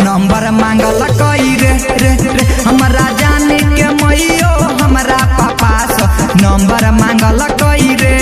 Number मांगल कई रे रे रे हमारा जाने के मैयो हमारा पापा से नंबर मांगल कई रे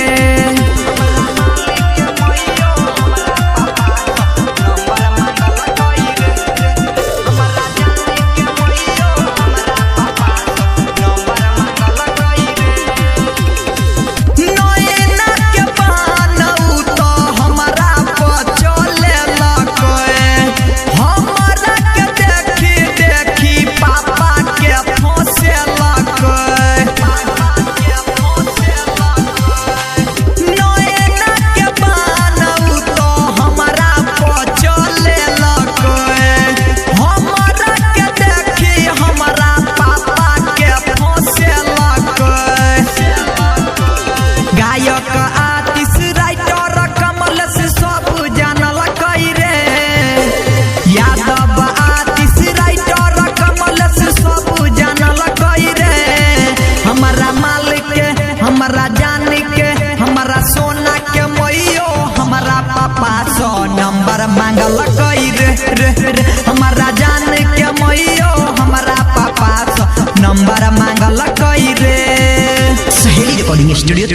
हमारा जाने के हमारा सोना के मैयो हमारा पापा सो नंबर मांगल कई रे रे रे हमारा जाने के मैयो हमारा पापा सो नंबर मांगल कई रे। सहेली रिकॉर्डिंग स्टूडियो